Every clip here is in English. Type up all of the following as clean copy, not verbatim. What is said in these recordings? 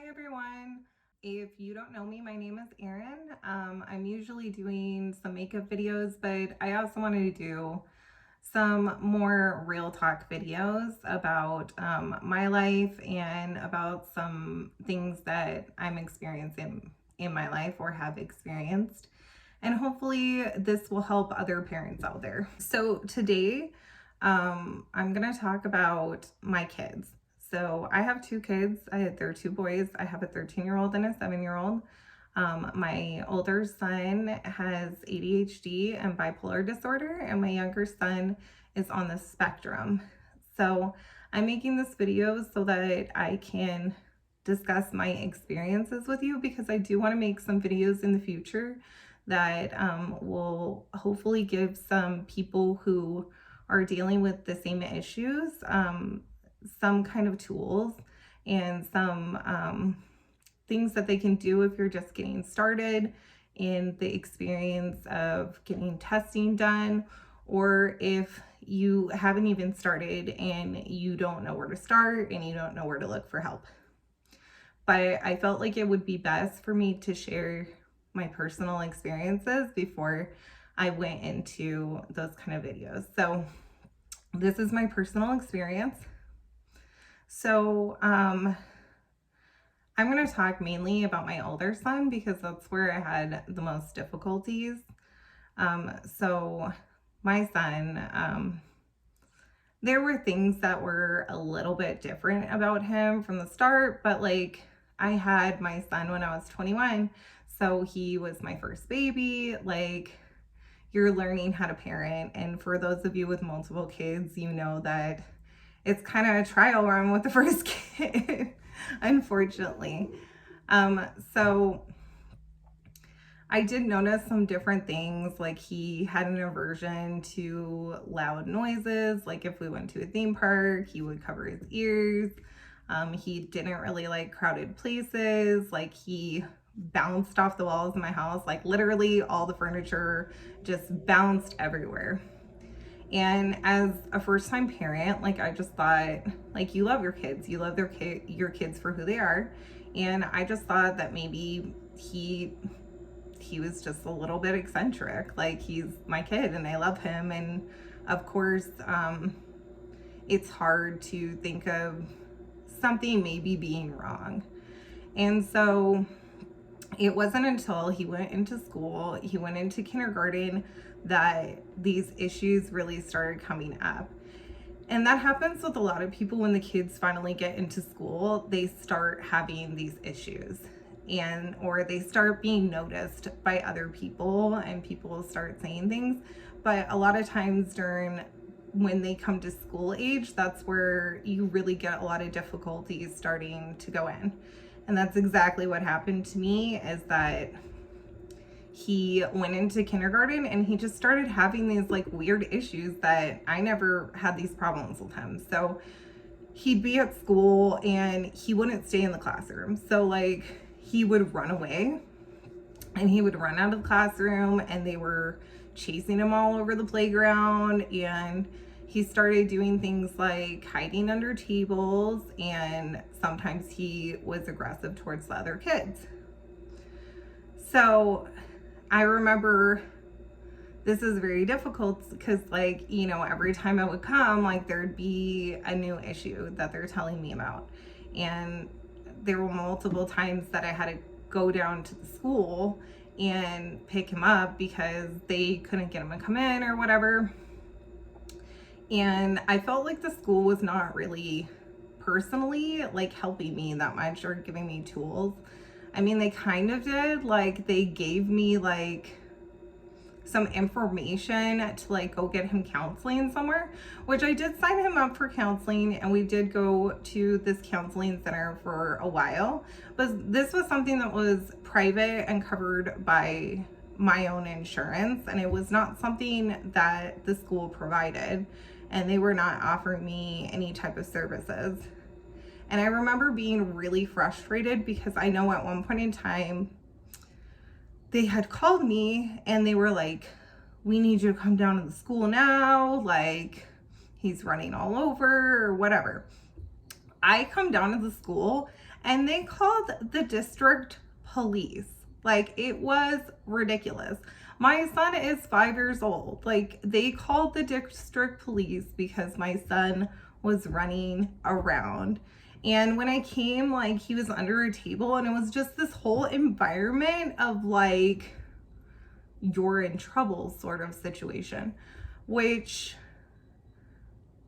Hi everyone. If you don't know me, my name is Erin. I'm usually doing some makeup videos, but I also wanted to do some more real talk videos about my life and about some things that I'm experiencing in my life or have experienced. And hopefully this will help other parents out there. So today, I'm gonna talk about my kids. So I have two kids. They're two boys. I have a 13-year-old and a 7-year-old. My older son has ADHD and bipolar disorder, and my younger son is on the spectrum. So I'm making this video so that I can discuss my experiences with you, because I do want to make some videos in the future that will hopefully give some people who are dealing with the same issues some kind of tools and some things that they can do if you're just getting started in the experience of getting testing done, or if you haven't even started and you don't know where to start and you don't know where to look for help. But I felt like it would be best for me to share my personal experiences before I went into those kind of videos. So this is my personal experience. So I'm going to talk mainly about my older son because that's where I had the most difficulties. So my son, there were things that were a little bit different about him from the start, but like I had my son when I was 21, so he was my first baby. Like, you're learning how to parent, and for those of you with multiple kids, you know that it's kind of a trial run with the first kid, unfortunately. So I did notice some different things, like he had an aversion to loud noises. Like if we went to a theme park, he would cover his ears. He didn't really like crowded places. Like he bounced off the walls in my house. Like literally all the furniture just bounced everywhere. And as a first-time parent, like I just thought, like, you love your kids, you love your kids for who they are, and I just thought that maybe he was just a little bit eccentric. Like, he's my kid and I love him, and of course, it's hard to think of something maybe being wrong. And so it wasn't until he went into school, he went into kindergarten, that these issues really started coming up. And that happens with a lot of people. When the kids finally get into school, they start having these issues, and or they start being noticed by other people and people start saying things. But a lot of times during when they come to school age, that's where you really get a lot of difficulties starting to go in. And that's exactly what happened to me, is that he went into kindergarten and he just started having these like weird issues that I never had these problems with him. So he'd be at school and he wouldn't stay in the classroom. So like he would run away and he would run out of the classroom, and they were chasing him all over the playground. And he started doing things like hiding under tables, and sometimes he was aggressive towards the other kids. So I remember this is very difficult because, like, you know, every time I would come, like, there'd be a new issue that they're telling me about. And there were multiple times that I had to go down to the school and pick him up because they couldn't get him to come in or whatever. And I felt like the school was not really personally like helping me that much or giving me tools. I mean, they kind of did. Like, they gave me like some information to like go get him counseling somewhere, which I did sign him up for counseling, and we did go to this counseling center for a while. But this was something that was private and covered by my own insurance, and it was not something that the school provided, and they were not offering me any type of services. And I remember being really frustrated because I know at one point in time they had called me and they were like, we need you to come down to the school now. Like, he's running all over or whatever. I come down to the school and they called the district police. Like, it was ridiculous. My son is 5 years old. Like, they called the district police because my son was running around. And when I came, like, he was under a table, and it was just this whole environment of like, you're in trouble sort of situation, which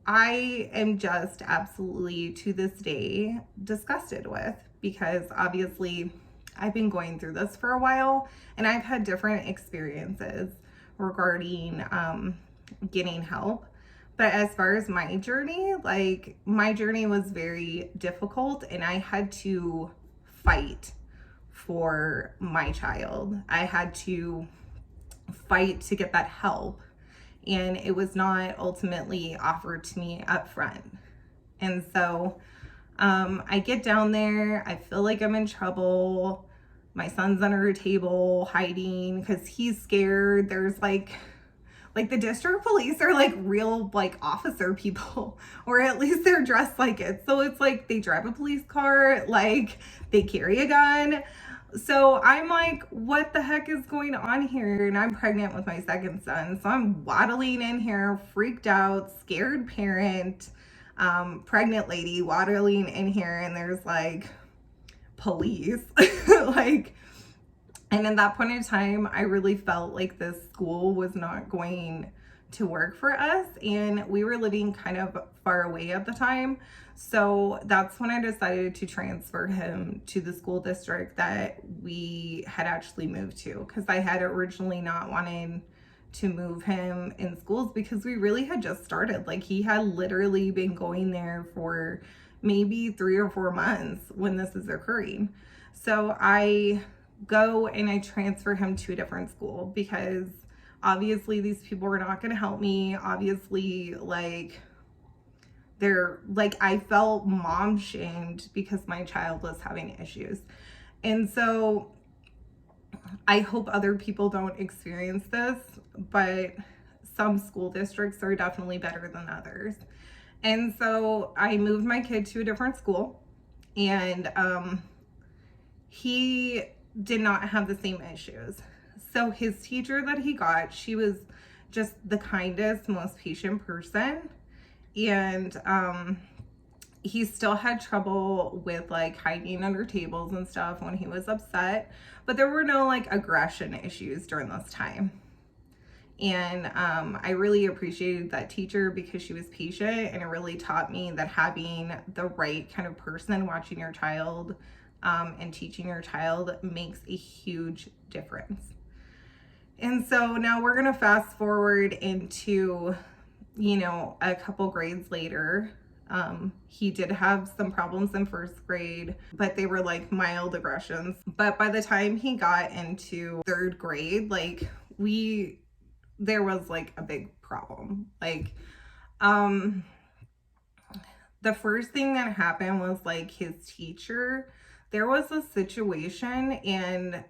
I am just absolutely to this day disgusted with, because obviously I've been going through this for a while and I've had different experiences regarding getting help. But as far as my journey, like, my journey was very difficult and I had to fight for my child. I had to fight to get that help, and it was not ultimately offered to me up front. And so I get down there, I feel like I'm in trouble. My son's under a table hiding because he's scared. There's like the district police are like real like officer people, or at least they're dressed like it. So it's like they drive a police car, like they carry a gun. So I'm like, what the heck is going on here? And I'm pregnant with my second son. So I'm waddling in here, freaked out, scared parent, pregnant lady waddling in here, and there's like police. Like, and at that point in time, I really felt like this school was not going to work for us. And we were living kind of far away at the time. So that's when I decided to transfer him to the school district that we had actually moved to. Because I had originally not wanted to move him in schools because we really had just started. Like, he had literally been going there for maybe 3 or 4 months when this is occurring. So I go and I transfer him to a different school because obviously these people were not going to help me. Obviously, like, they're like, I felt mom shamed because my child was having issues. And so I hope other people don't experience this, but some school districts are definitely better than others. And so I moved my kid to a different school, and he did not have the same issues. So his teacher that he got, she was just the kindest, most patient person. And he still had trouble with like hiding under tables and stuff when he was upset, but there were no like aggression issues during this time. And I really appreciated that teacher because she was patient, and it really taught me that having the right kind of person watching your child and teaching your child makes a huge difference. And so now we're gonna fast forward into, you know, a couple grades later. He did have some problems in first grade, but they were like mild aggressions. But by the time he got into third grade, like, there was like a big problem. Like, the first thing that happened was like his teacher, there was a situation, and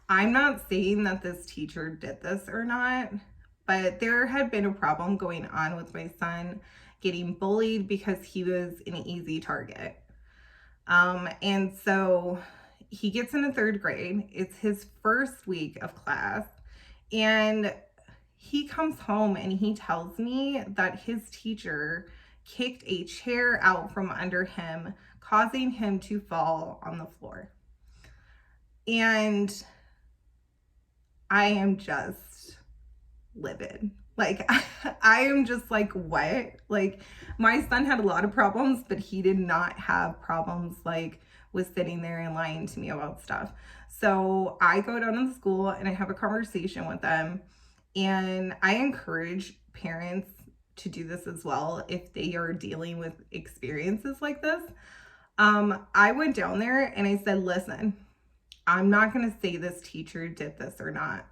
I'm not saying that this teacher did this or not, but there had been a problem going on with my son getting bullied because he was an easy target. And so he gets into third grade. It's his first week of class, and he comes home and he tells me that his teacher kicked a chair out from under him, causing him to fall on the floor. And I am just livid. Like, I am just like, what? Like, my son had a lot of problems, but he did not have problems like with sitting there and lying to me about stuff. So I go down to the school and I have a conversation with them, and I encourage parents to do this as well if they are dealing with experiences like this. I went down there and I said, listen, I'm not going to say this teacher did this or not,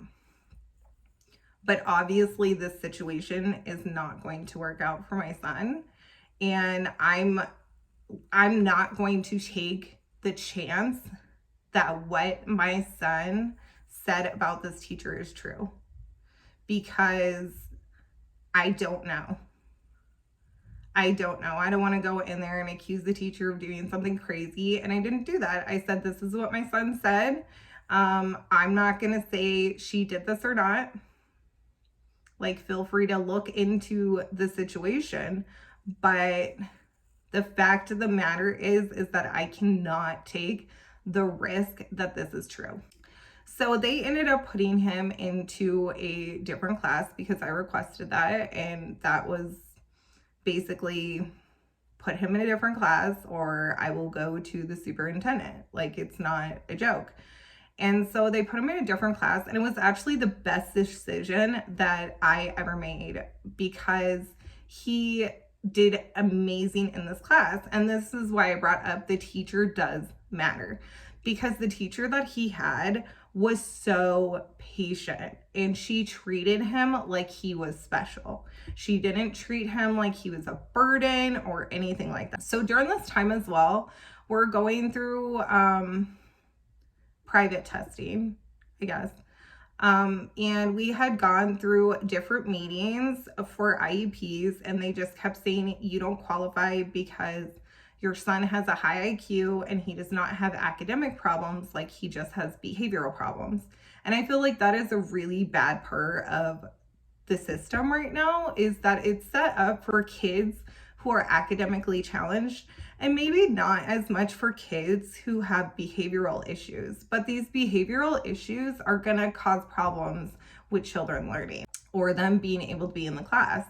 but obviously this situation is not going to work out for my son, and I'm not going to take the chance that what my son said about this teacher is true, because I don't know. I don't know. I don't want to go in there and accuse the teacher of doing something crazy. And I didn't do that. I said, this is what my son said. I'm not going to say she did this or not. Like, feel free to look into the situation. But the fact of the matter is that I cannot take the risk that this is true. So they ended up putting him into a different class because I requested that. And that was basically, put him in a different class or I will go to the superintendent. Like, it's not a joke. And so they put him in a different class, and it was actually the best decision that I ever made because he did amazing in this class. And this is why I brought up the teacher does matter, because the teacher that he had was so patient and she treated him like he was special. She didn't treat him like he was a burden or anything like that. So during this time as well, we're going through private testing, I guess. And we had gone through different meetings for IEPs, and they just kept saying, you don't qualify because your son has a high IQ and he does not have academic problems, like he just has behavioral problems. And I feel like that is a really bad part of the system right now, is that it's set up for kids who are academically challenged, and maybe not as much for kids who have behavioral issues. But these behavioral issues are gonna cause problems with children learning or them being able to be in the class.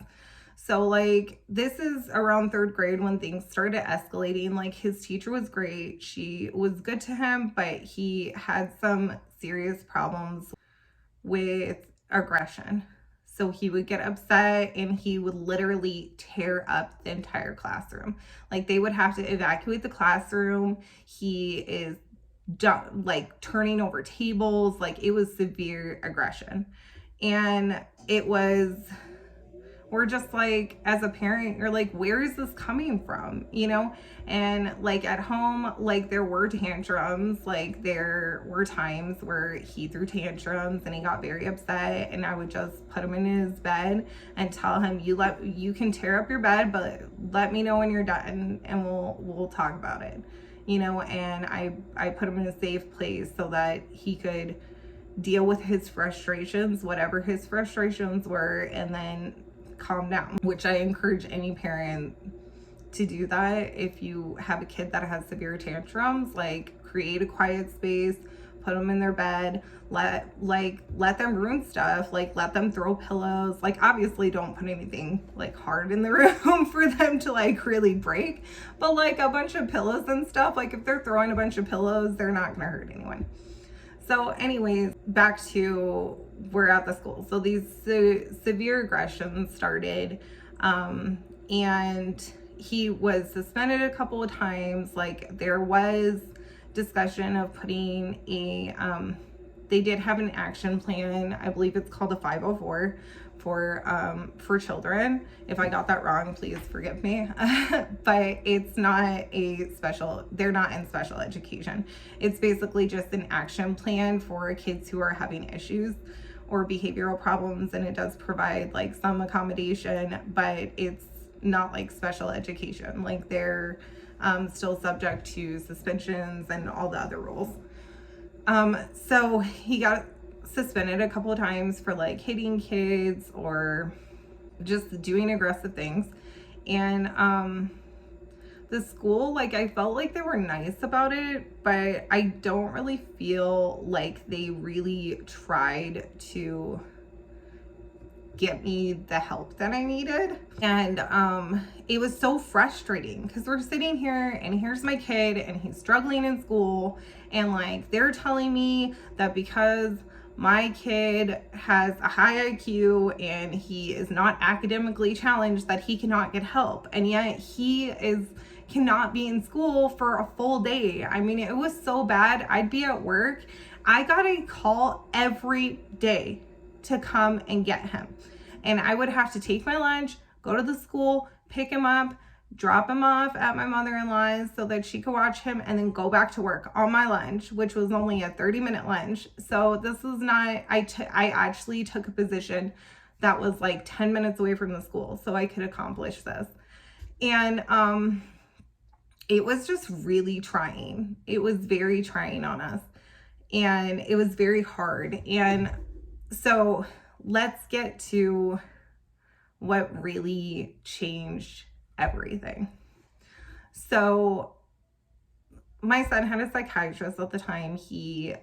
So like, this is around third grade when things started escalating. Like, his teacher was great. She was good to him, but he had some serious problems with aggression. So he would get upset and he would literally tear up the entire classroom. Like, they would have to evacuate the classroom. He is like turning over tables. Like, it was severe aggression. And it was, we're just like, as a parent, you're like, where is this coming from? You know? And like at home, like there were tantrums, like there were times where he threw tantrums and he got very upset, and I would just put him in his bed and tell him, you can tear up your bed, but let me know when you're done and we'll talk about it. You know, and I put him in a safe place so that he could deal with his frustrations, whatever his frustrations were, and then calm down, which I encourage any parent to do that. If you have a kid that has severe tantrums, like, create a quiet space, put them in their bed, let them ruin stuff, like let them throw pillows. Like, obviously don't put anything like hard in the room for them to like really break, but like a bunch of pillows and stuff, like if they're throwing a bunch of pillows, they're not gonna hurt anyone. So anyways, back to, we're at the school. So these severe aggressions started, and he was suspended a couple of times. Like, there was discussion of putting a, they did have an action plan. I believe it's called a 504 for children. If I got that wrong, please forgive me. But it's not a special, they're not in special education. It's basically just an action plan for kids who are having issues or behavioral problems, and it does provide like some accommodation, but it's not like special education. Like, they're still subject to suspensions and all the other rules. So he got suspended a couple of times for like hitting kids or just doing aggressive things. And the school, like, I felt like they were nice about it, but I don't really feel like they really tried to get me the help that I needed. And it was so frustrating because we're sitting here and here's my kid and he's struggling in school, and like, they're telling me that because my kid has a high IQ and he is not academically challenged, that he cannot get help. And yet he cannot be in school for a full day. I mean, it was so bad. I'd be at work. I got a call every day to come and get him. And I would have to take my lunch, go to the school, pick him up, drop him off at my mother-in-law's so that she could watch him, and then go back to work on my lunch, which was only a 30-minute lunch. So this was not, I actually took a position that was like 10 minutes away from the school so I could accomplish this. And it was just really trying. It was very trying on us, and it was very hard. And so let's get to what really changed everything. So my son had a psychiatrist at the time. He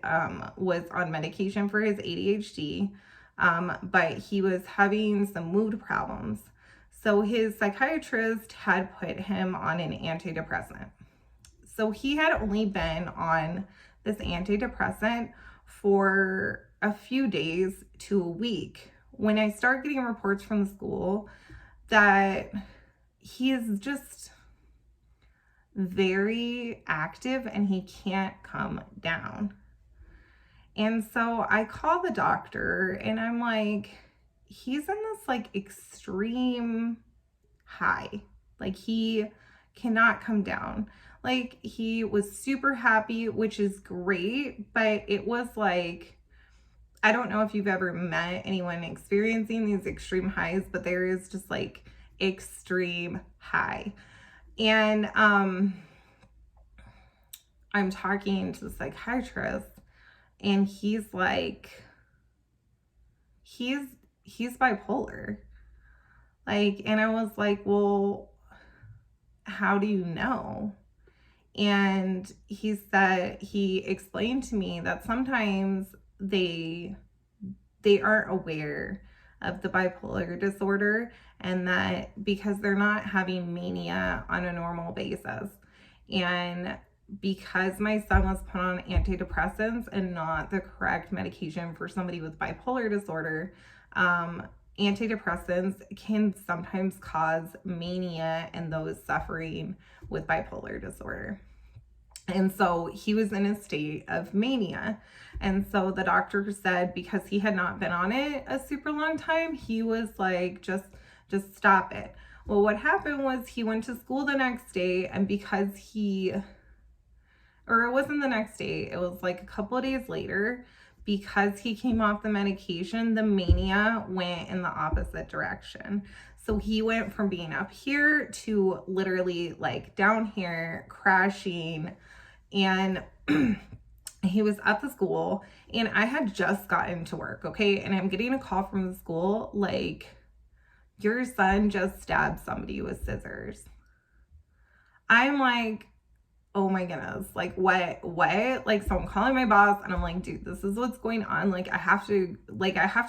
was on medication for his ADHD, but he was having some mood problems. So his psychiatrist had put him on an antidepressant. So he had only been on this antidepressant for a few days to a week when I start getting reports from the school that he is just very active and he can't come down. And so I call the doctor and I'm like, he's in this like extreme high. Like he cannot come down. Like he was super happy, which is great, but it was like, I don't know if you've ever met anyone experiencing these extreme highs, but there is just like extreme high. And I'm talking to the psychiatrist and he's like, he's bipolar. Like, and I was like, well, how do you know? And he said, he explained to me that sometimes they aren't aware of the bipolar disorder, and that because they're not having mania on a normal basis. And because my son was put on antidepressants and not the correct medication for somebody with bipolar disorder, antidepressants can sometimes cause mania in those suffering with bipolar disorder. And so he was in a state of mania. And so the doctor said, because he had not been on it a super long time, he was like, just stop it. Well, what happened was he went to school the next day, and because it wasn't the next day, it was like a couple of days later, because he came off the medication, the mania went in the opposite direction. So he went from being up here to literally like down here, crashing. And he was at the school, and I had just gotten to work, okay? And I'm getting a call from the school, like, your son just stabbed somebody with scissors. I'm like, oh my goodness, like what? Like, so I'm calling my boss and I'm like, dude, this is what's going on. Like, I have to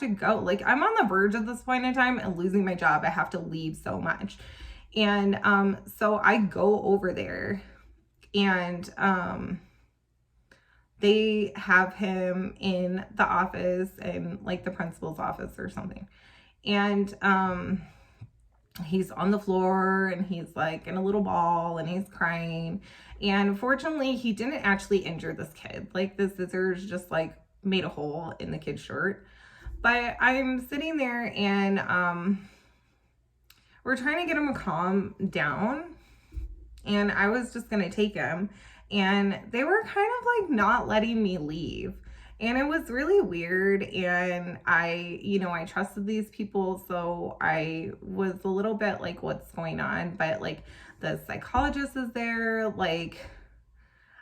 go. Like, I'm on the verge at this point in time and losing my job. I have to leave so much. And so I go over there, and they have him in the office, in like the principal's office or something. And he's on the floor and he's like in a little ball and he's crying. And fortunately, he didn't actually injure this kid. Like, the scissors just like made a hole in the kid's shirt. But I'm sitting there and we're trying to get him to calm down. And I was just going to take him. And they were kind of like not letting me leave. And it was really weird. And I trusted these people. So I was a little bit like, what's going on? But like, the psychologist is there. Like,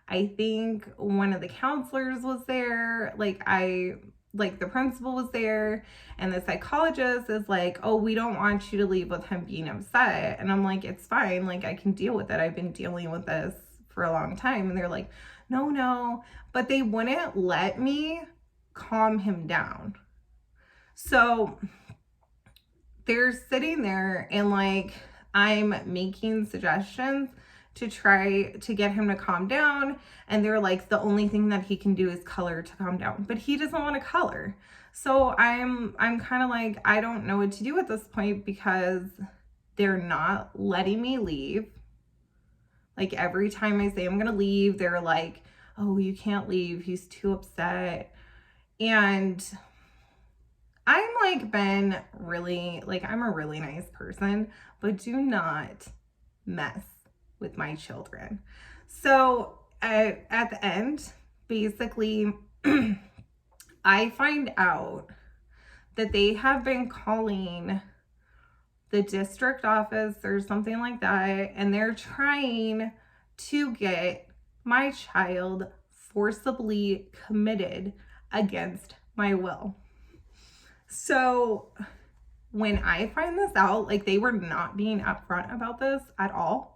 I think one of the counselors was there. Like, the principal was there, and the psychologist is like, oh, we don't want you to leave with him being upset. And I'm like, it's fine. Like, I can deal with it. I've been dealing with this for a long time. And they're like, no, but they wouldn't let me calm him down. So they're sitting there and like, I'm making suggestions to try to get him to calm down. And they're like, the only thing that he can do is color to calm down, but he doesn't want to color. So I'm kind of like, I don't know what to do at this point, because they're not letting me leave. Like, every time I say I'm going to leave, they're like, oh, you can't leave. He's too upset. And I'm like, been really, like, I'm a really nice person, but do not mess with my children. So at the end, basically, I find out that they have been calling the district office or something like that, and they're trying to get my child forcibly committed against my will. So when I find this out, like, they were not being upfront about this at all.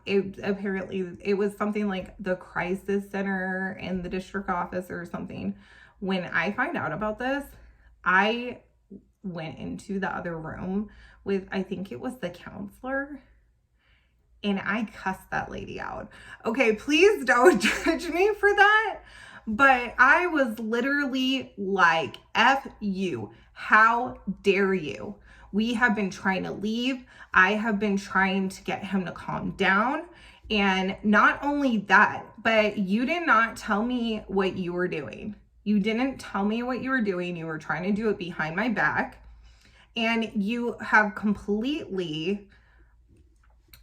It was something like the crisis center in the district office or something. When I find out about this, I went into the other room with, I think it was the counselor, and I cussed that lady out. Okay, please don't judge me for that, but I was literally like, F you, how dare you? We have been trying to leave. I have been trying to get him to calm down. And not only that, but you did not tell me what you were doing. You didn't tell me what you were doing. You were trying to do it behind my back. And you have completely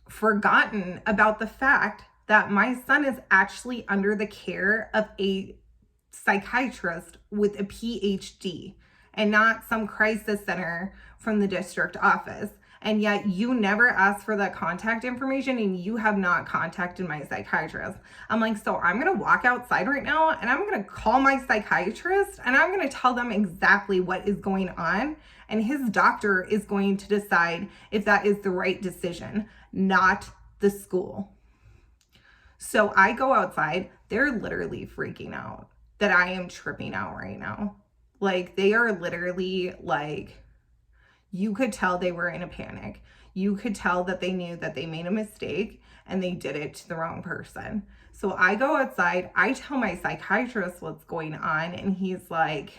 forgotten about the fact that my son is actually under the care of a psychiatrist with a PhD and not some crisis center from the district office. And yet you never asked for that contact information, and you have not contacted my psychiatrist. I'm like, so I'm going to walk outside right now and I'm going to call my psychiatrist and I'm going to tell them exactly what is going on. And his doctor is going to decide if that is the right decision, not the school. So I go outside. They're literally freaking out that I am tripping out right now. Like, they are literally like, you could tell they were in a panic. You could tell that they knew that they made a mistake and they did it to the wrong person. So I go outside, I tell my psychiatrist what's going on, and he's like,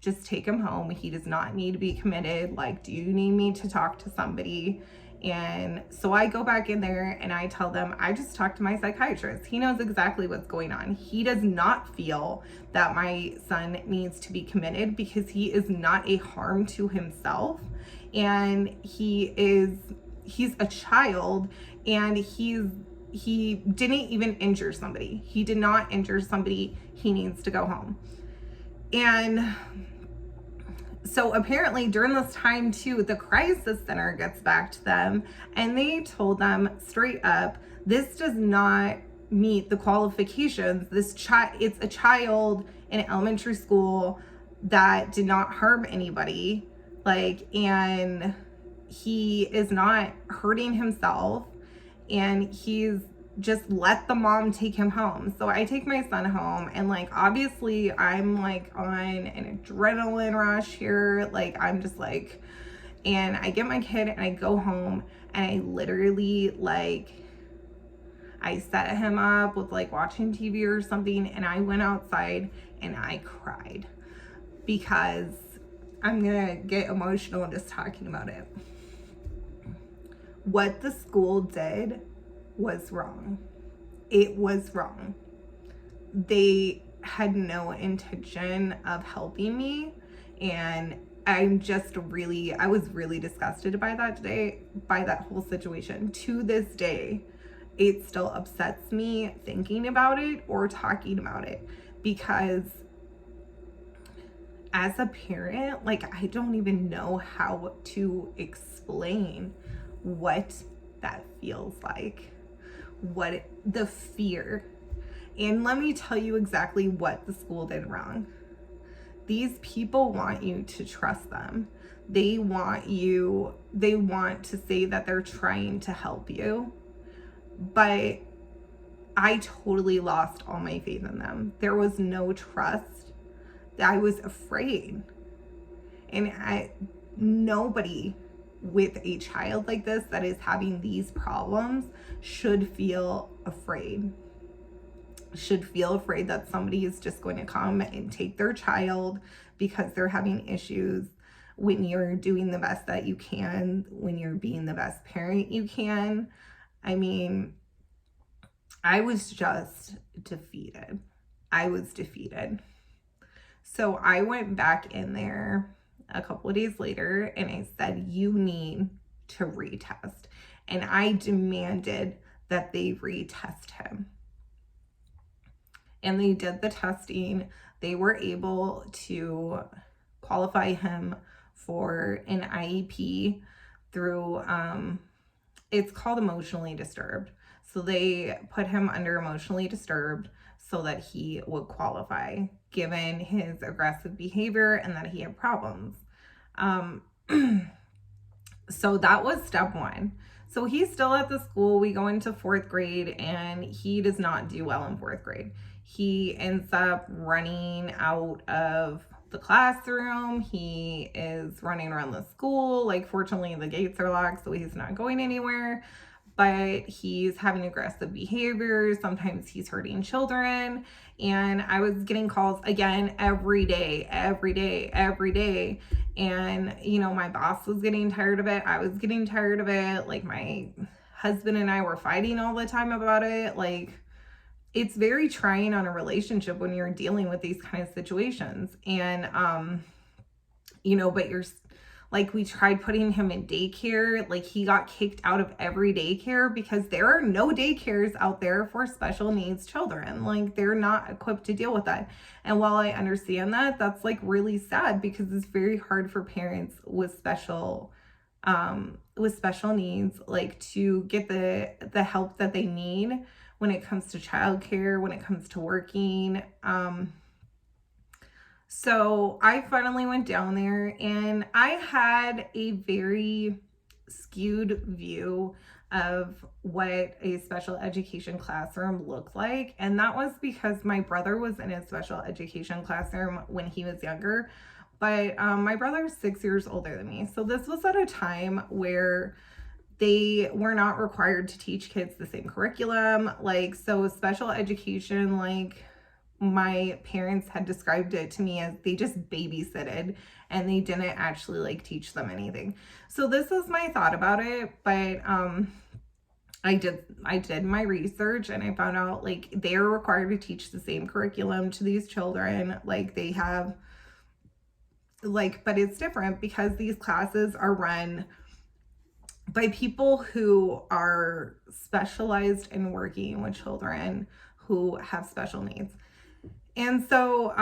just take him home. He does not need to be committed. Like, do you need me to talk to somebody? And so I go back in there and I tell them, I just talked to my psychiatrist. He knows exactly what's going on. He does not feel that my son needs to be committed because he is not a harm to himself. And he's a child, and he didn't even injure somebody. He did not injure somebody. He needs to go home. And so apparently during this time too, the crisis center gets back to them and they told them straight up, this does not meet the qualifications. It's a child in elementary school that did not harm anybody. Like, and he is not hurting himself, and he's just let the mom take him home. So I take my son home, and like, obviously I'm like on an adrenaline rush here. Like, I'm just like, and I get my kid and I go home, and I literally, like, I set him up with like watching TV or something, and I went outside and I cried because I'm gonna get emotional just talking about it. What the school did was wrong. It was wrong. They had no intention of helping me, and I was really disgusted by that today, by that whole situation. To this day, it still upsets me thinking about it or talking about it, because as a parent, like, I don't even know how to explain what that feels like, what the fear. And let me tell you exactly what the school did wrong. These people want you to trust them. They want to say that they're trying to help you. But I totally lost all my faith in them. There was no trust. I was afraid. And nobody with a child like this that is having these problems should feel afraid. Should feel afraid that somebody is just going to come and take their child because they're having issues, when you're doing the best that you can, when you're being the best parent you can. I mean, I was just defeated. I was defeated. So I went back in there a couple of days later and I said, you need to retest. And I demanded that they retest him. And they did the testing. They were able to qualify him for an IEP through, it's called emotionally disturbed. So they put him under emotionally disturbed so that he would qualify given his aggressive behavior and that he had problems. Um, so that was step one. So he's still at the school. We go into fourth grade and he does not do well in fourth grade. He ends up running out of the classroom. He is running around the school. Like, fortunately, the gates are locked, so he's not going anywhere. But he's having aggressive behavior. Sometimes he's hurting children. And I was getting calls again every day. And, you know, my boss was getting tired of it. I was getting tired of it. Like, my husband and I were fighting all the time about it. Like, it's very trying on a relationship when you're dealing with these kind of situations. And, you know, but you're like, we tried putting him in daycare. Like, he got kicked out of every daycare because there are no daycares out there for special needs children. Like, they're not equipped to deal with that. And while I understand that, that's like really sad because it's very hard for parents with special needs, like, to get the help that they need when it comes to childcare, when it comes to working. So I finally went down there and I had a very skewed view of what a special education classroom looked like. And that was because my brother was in a special education classroom when he was younger. But my brother's 6 years older than me. So this was at a time where they were not required to teach kids the same curriculum. Like, so special education, like, my parents had described it to me as they just babysitted and they didn't actually like teach them anything. So this is my thought about it. But I did my research and I found out like they're required to teach the same curriculum to these children. Like, they have like, but it's different because these classes are run by people who are specialized in working with children who have special needs. And so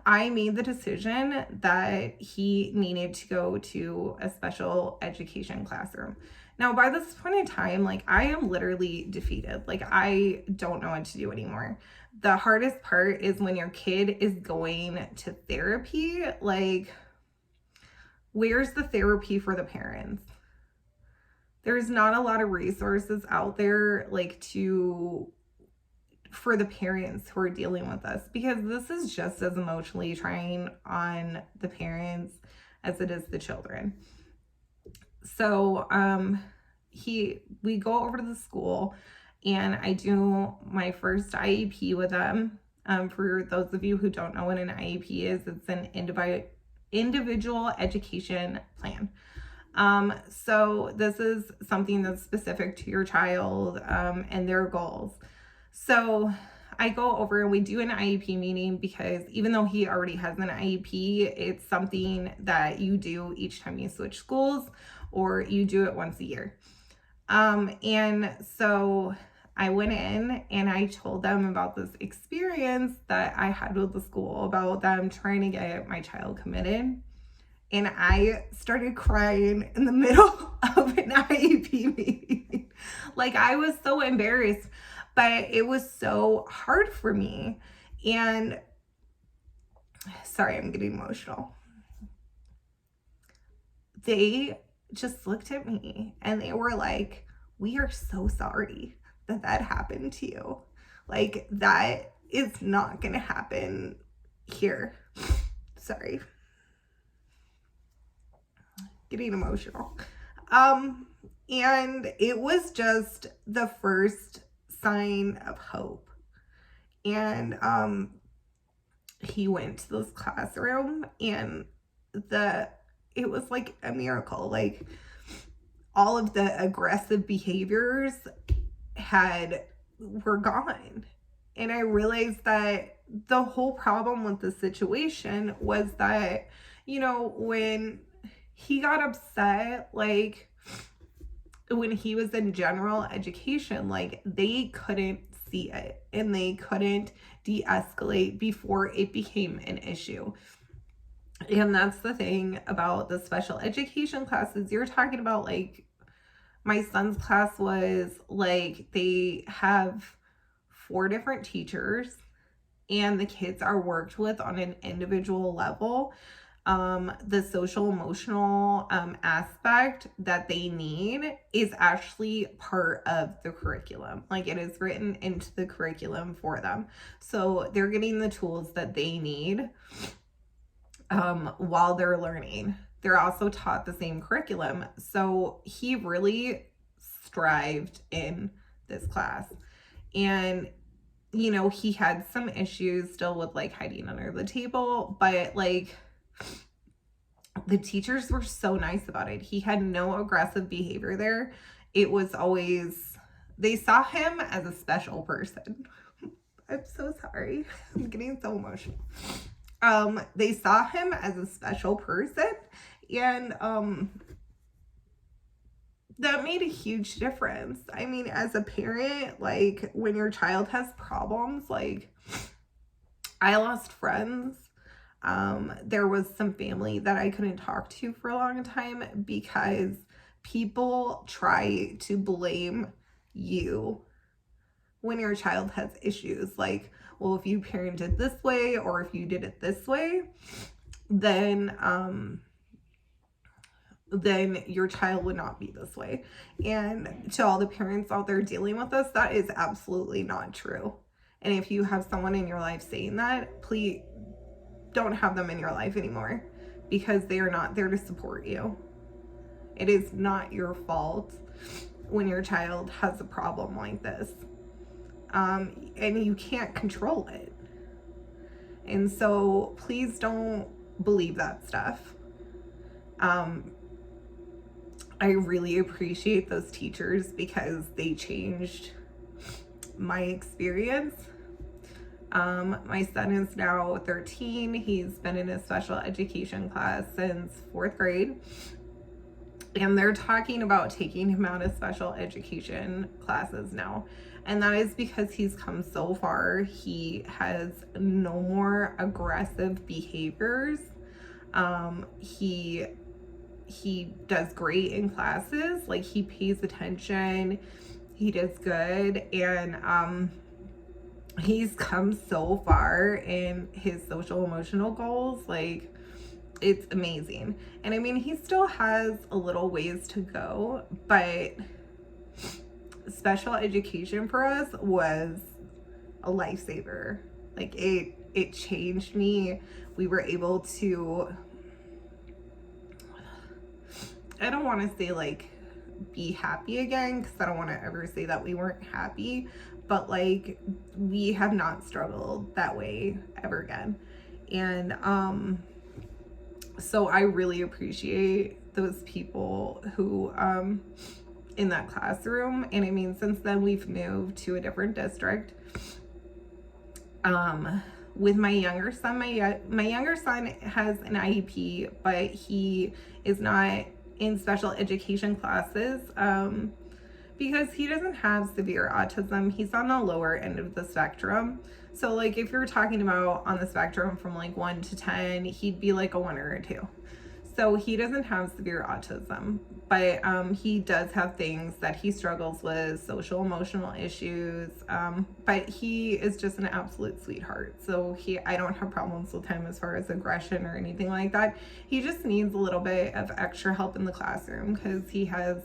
I made the decision that he needed to go to a special education classroom. Now, by this point in time, like, I am literally defeated. Like, I don't know what to do anymore. The hardest part is when your kid is going to therapy. Like, where's the therapy for the parents? There's not a lot of resources out there, like, for the parents who are dealing with this, because this is just as emotionally trying on the parents as it is the children. So we go over to the school and I do my first IEP with them. For those of you who don't know what an IEP is, it's an individual education plan. So this is something that's specific to your child and their goals. So I go over and we do an IEP meeting because even though he already has an IEP, it's something that you do each time you switch schools or you do it once a year. And so I went in and I told them about this experience that I had with the school about them trying to get my child committed. And I started crying in the middle of an IEP meeting. Like, I was so embarrassed, but it was so hard for me. And sorry, I'm getting emotional. They just looked at me and they were like, "We are so sorry that happened to you. Like, that is not gonna happen here." Sorry. Getting emotional. And it was just the first sign of hope. And he went to this classroom and it was like a miracle. Like, all of the aggressive behaviors were gone. And I realized that the whole problem with the situation was that, you know, when he got upset, like, when he was in general education, like, they couldn't see it and they couldn't de-escalate before it became an issue. And that's the thing about the special education classes. You're talking about, like, my son's class was like, they have 4 different teachers and the kids are worked with on an individual level. The social emotional aspect that they need is actually part of the curriculum. Like, it is written into the curriculum for them. So they're getting the tools that they need while they're learning. They're also taught the same curriculum. So he really strived in this class. And, you know, he had some issues still with, like, hiding under the table, but, like, the teachers were so nice about it. He had no aggressive behavior there. It was always, they saw him as a special person. I'm so sorry. I'm getting so emotional. They saw him as a special person, and that made a huge difference. I mean, as a parent, like, when your child has problems, like, I lost friends. There was some family that I couldn't talk to for a long time because people try to blame you when your child has issues. Like, well, if you parented this way or if you did it this way, then your child would not be this way. And to all the parents out there dealing with this, that is absolutely not true. And if you have someone in your life saying that, please don't have them in your life anymore, because they are not there to support you. It is not your fault when your child has a problem like this. And you can't control it. And so please don't believe that stuff. I really appreciate those teachers because they changed my experience. My son is now 13. He's been in a special education class since 4th grade. And they're talking about taking him out of special education classes now. And that is because he's come so far. He has no more aggressive behaviors. He does great in classes. Like, he pays attention. He does good. And he's come so far in his social emotional goals. Like, it's amazing. And I mean, he still has a little ways to go, but special education for us was a lifesaver. Like, it changed me. We were able to, I don't want to say, like, be happy again, because I don't want to ever say that we weren't happy, but, like, we have not struggled that way ever again. And so I really appreciate those people who in that classroom. And I mean, since then we've moved to a different district. With my younger son, my younger son has an IEP, but he is not in special education classes because he doesn't have severe autism. He's on the lower end of the spectrum. So, like, if you're talking about on the spectrum from, like, 1 to 10, he'd be like a 1 or a 2. So he doesn't have severe autism, but he does have things that he struggles with, social emotional issues, but he is just an absolute sweetheart. So I don't have problems with him as far as aggression or anything like that. He just needs a little bit of extra help in the classroom because he has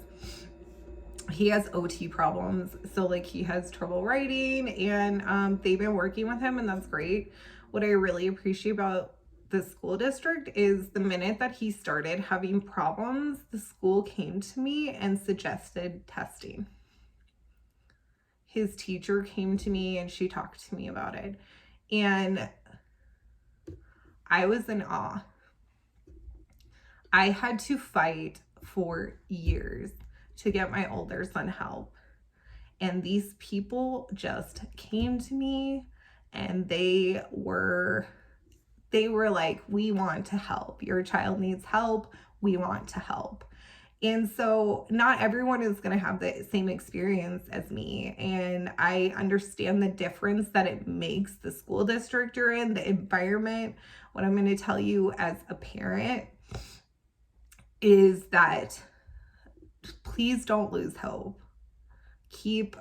OT problems. So, like, he has trouble writing, and they've been working with him, and that's great. What I really appreciate about the school district is the minute that he started having problems, the school came to me and suggested testing. His teacher came to me and she talked to me about it. And I was in awe. I had to fight for years to get my older son help. And these people just came to me and they were like, we want to help. Your child needs help. We want to help. And so not everyone is going to have the same experience as me. And I understand the difference that it makes the school district you're in, the environment. What I'm going to tell you as a parent is that please don't lose hope. Keep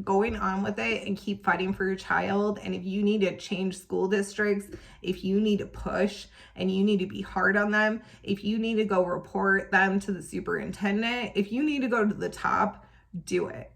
going on with it and keep fighting for your child. And if you need to change school districts, if you need to push and you need to be hard on them, if you need to go report them to the superintendent, if you need to go to the top, do it.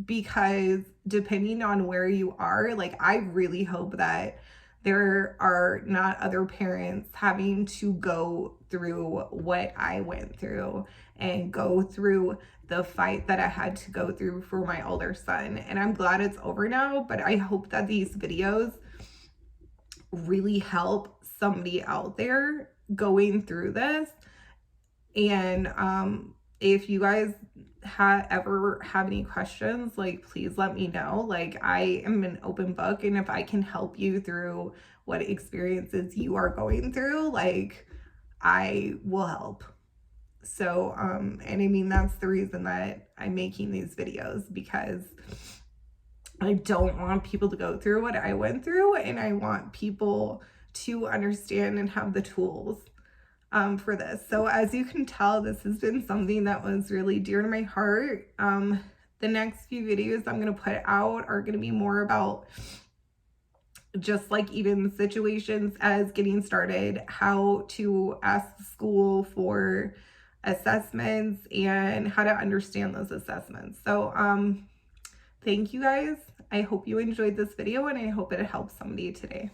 Because depending on where you are, like, I really hope that there are not other parents having to go through what I went through and go through the fight that I had to go through for my older son. And I'm glad it's over now, but I hope that these videos really help somebody out there going through this. And if you guys ever have any questions, like, please let me know. Like, I am an open book, and if I can help you through what experiences you are going through, like, I will help. So and I mean, that's the reason that I'm making these videos, because I don't want people to go through what I went through, and I want people to understand and have the tools for this. So as you can tell, this has been something that was really dear to my heart. The next few videos I'm going to put out are going to be more about just like even situations as getting started, how to ask the school for assessments and how to understand those assessments. So thank you guys. I hope you enjoyed this video, and I hope it helps somebody today.